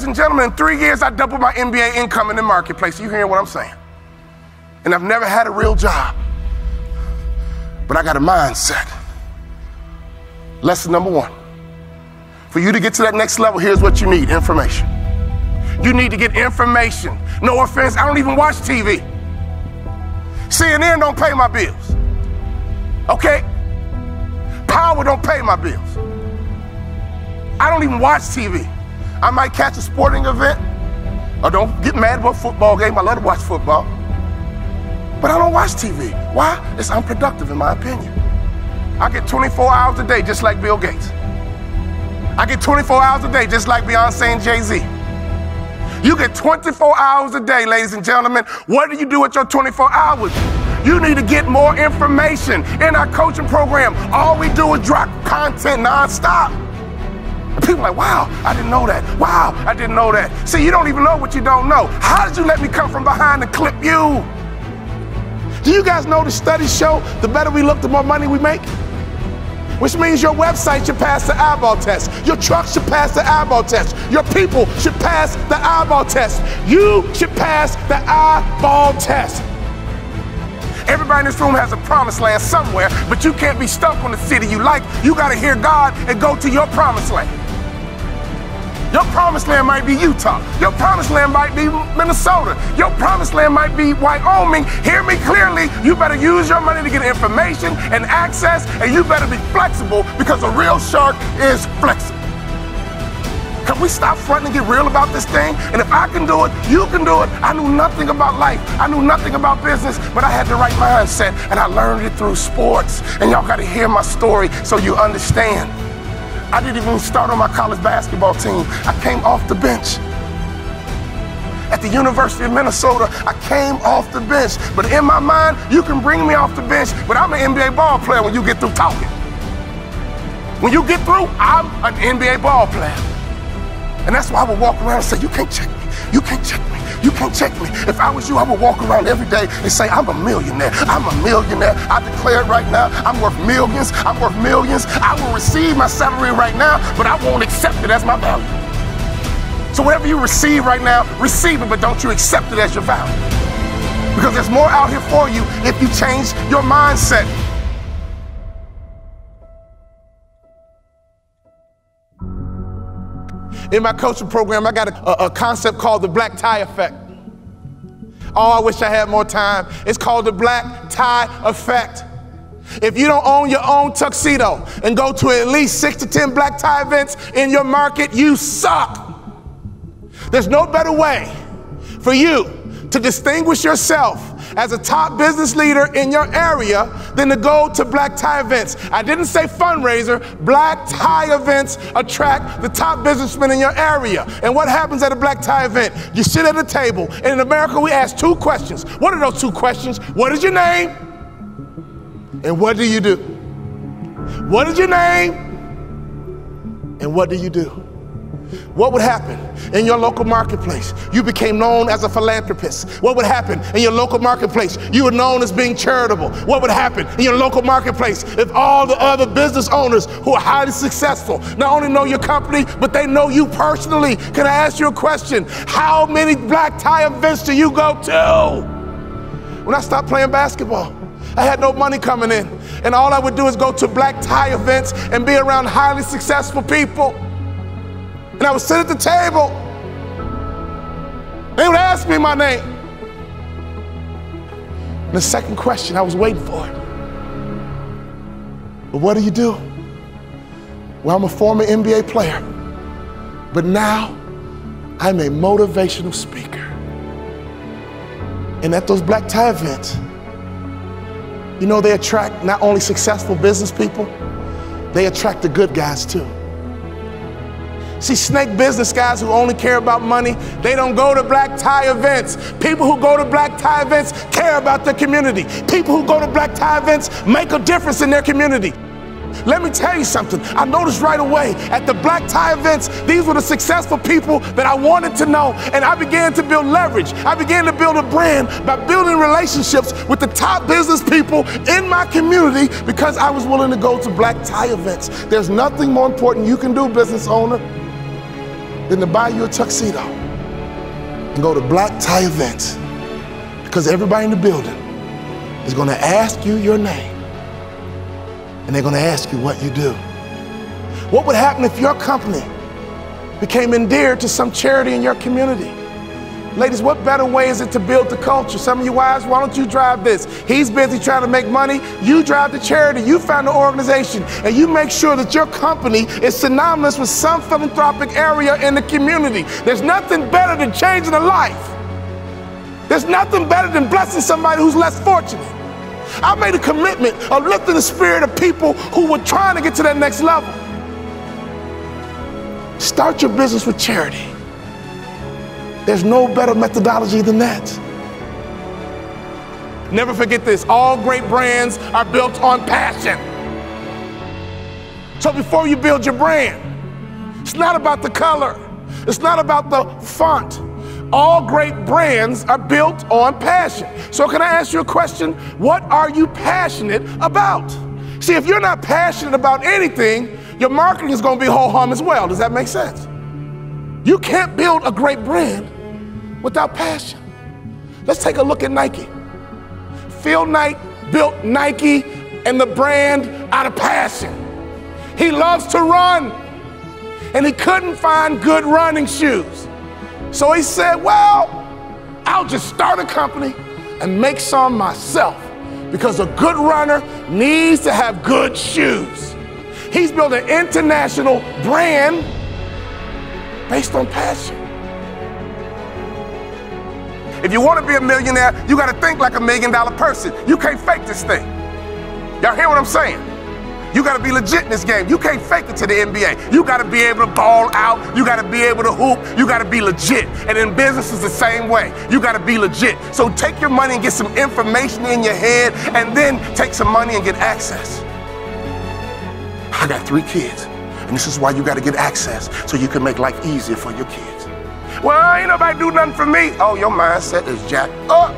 and gentlemen, in 3 years, I doubled my MBA income in the marketplace. You hearing what I'm saying? And I've never had a real job, but I got a mindset. Lesson number 1. For you to get to that next level, here's what you need: information. You need to get information. No offense, I don't even watch TV. CNN don't pay my bills. Okay? Power don't pay my bills. I don't even watch TV. I might catch a sporting event, or don't get mad about a football game. I love to watch football. But I don't watch TV. Why? It's unproductive in my opinion. I get 24 hours a day just like Bill Gates. I get 24 hours a day just like Beyonce and Jay-Z. You get 24 hours a day, ladies and gentlemen. What do you do with your 24 hours? You need to get more information. In our coaching program, all we do is drop content nonstop. And people are like, wow, I didn't know that. Wow, I didn't know that. See, you don't even know what you don't know. How did you let me come from behind and clip you? Do you guys know the studies show the better we look, the more money we make? Which means your website should pass the eyeball test. Your truck should pass the eyeball test. Your people should pass the eyeball test. You should pass the eyeball test. Everybody in this room has a promised land somewhere, but you can't be stuck on the city you like. You got to hear God and go to your promised land. Your promised land might be Utah. Your promised land might be Minnesota. Your promised land might be Wyoming. Hear me clearly. You better use your money to get information and access, and you better be flexible, because a real shark is flexible. Can we stop fronting and get real about this thing? And if I can do it, you can do it. I knew nothing about life. I knew nothing about business, but I had the right mindset, and I learned it through sports. And y'all got to hear my story so you understand. I didn't even start on my college basketball team. I came off the bench. At the University of Minnesota, I came off the bench. But in my mind, you can bring me off the bench, but I'm an NBA ball player when you get through talking. When you get through, I'm an NBA ball player. And that's why I would walk around and say, you can't check me. You can't check me. You can't check me. If I was you, I would walk around every day and say, I'm a millionaire. I'm a millionaire. I declare it right now. I'm worth millions. I'm worth millions. I will receive my salary right now, but I won't accept it as my value. So whatever you receive right now, receive it, but don't you accept it as your value. Because there's more out here for you if you change your mindset. In my coaching program, I got a concept called the black tie effect. Oh, I wish I had more time. It's called the black tie effect. If you don't own your own tuxedo and go to at least 6 to 10 black tie events in your market, you suck. There's no better way for you to distinguish yourself as a top business leader in your area than to go to black tie events. I didn't say fundraiser. Black tie events attract the top businessmen in your area. And what happens at a black tie event? You sit at a table, and in America we ask 2 questions. What are those 2 questions? What is your name? And what do you do? What is your name? And what do you do? What would happen in your local marketplace? You became known as a philanthropist. What would happen in your local marketplace? You were known as being charitable. What would happen in your local marketplace if all the other business owners who are highly successful not only know your company, but they know you personally? Can I ask you a question? How many black tie events do you go to? When I stopped playing basketball, I had no money coming in, and all I would do is go to black tie events and be around highly successful people. And I would sit at the table. They would ask me my name. And the second question, I was waiting for it. But what do you do? Well, I'm a former NBA player, but now I'm a motivational speaker. And at those black tie events, you know, they attract not only successful business people, they attract the good guys too. See, snake business guys who only care about money, they don't go to black tie events. People who go to black tie events care about their community. People who go to black tie events make a difference in their community. Let me tell you something. I noticed right away at the black tie events, these were the successful people that I wanted to know, and I began to build leverage. I began to build a brand by building relationships with the top business people in my community because I was willing to go to black tie events. There's nothing more important you can do, business owner, than to buy you a tuxedo and go to black tie events, because everybody in the building is going to ask you your name and they're going to ask you what you do. What would happen if your company became endeared to some charity in your community? Ladies, what better way is it to build the culture? Some of you wives, why don't you drive this? He's busy trying to make money. You drive the charity. You found the organization, and you make sure that your company is synonymous with some philanthropic area in the community. There's nothing better than changing a life. There's nothing better than blessing somebody who's less fortunate. I made a commitment of lifting the spirit of people who were trying to get to that next level. Start your business with charity. There's no better methodology than that. Never forget this, all great brands are built on passion. So before you build your brand, it's not about the color, it's not about the font. All great brands are built on passion. So can I ask you a question? What are you passionate about? See, if you're not passionate about anything, your marketing is going to be ho-hum as well. Does that make sense? You can't build a great brand without passion. Let's take a look at Nike. Phil Knight built Nike and the brand out of passion. He loves to run, and he couldn't find good running shoes. So he said, well, I'll just start a company and make some myself, because a good runner needs to have good shoes. He's built an international brand based on passion. If you want to be a millionaire, you got to think like $1 million person. You can't fake this thing. Y'all hear what I'm saying? You got to be legit in this game. You can't fake it to the NBA. You got to be able to ball out. You got to be able to hoop. You got to be legit. And in business is the same way. You got to be legit. So take your money and get some information in your head, and then take some money and get access. I got 3 kids, and this is why you got to get access, so you can make life easier for your kids. Well, ain't nobody do nothing for me. Oh, your mindset is jacked up.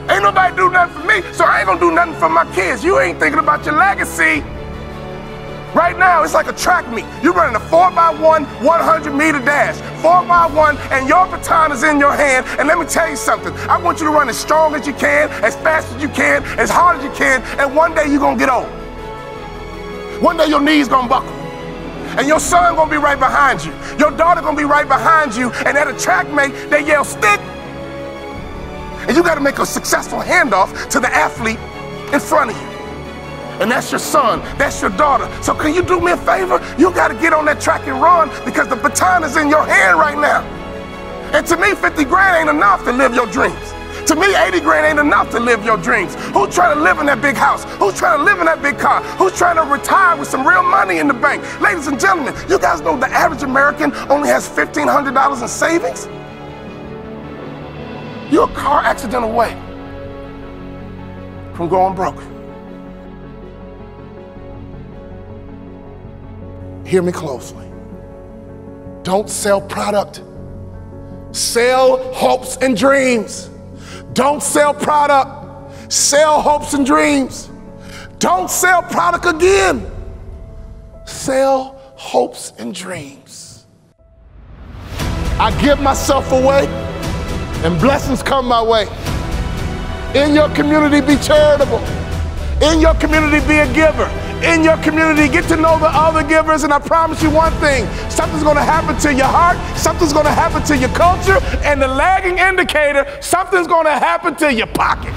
Ain't nobody do nothing for me, so I ain't gonna do nothing for my kids. You ain't thinking about your legacy. Right now, it's like a track meet. You're running a 4x1, 100-meter dash. 4x1, and your baton is in your hand. And let me tell you something. I want you to run as strong as you can, as fast as you can, as hard as you can, and one day you're gonna get old. One day your knees gonna buckle. And your son gonna be right behind you. Your daughter gonna be right behind you, and at a track meet, they yell, stick. And you got to make a successful handoff to the athlete in front of you. And that's your son, that's your daughter. So can you do me a favor? You got to get on that track and run, because the baton is in your hand right now. And to me, 50 grand ain't enough to live your dreams. To me, 80 grand ain't enough to live your dreams. Who's trying to live in that big house? Who's trying to live in that big car? Who's trying to retire with some real money in the bank? Ladies and gentlemen, you guys know the average American only has $1,500 in savings? You're a car accident away from going broke. Hear me closely. Don't sell product. Sell hopes and dreams. Don't sell product. Sell hopes and dreams. Don't sell product again. Sell hopes and dreams. I give myself away, and blessings come my way. In your community, be charitable. In your community, be a giver. In your community, get to know the other givers, and I promise you one thing, something's gonna happen to your heart, something's gonna happen to your culture, and the lagging indicator, something's gonna happen to your pocket.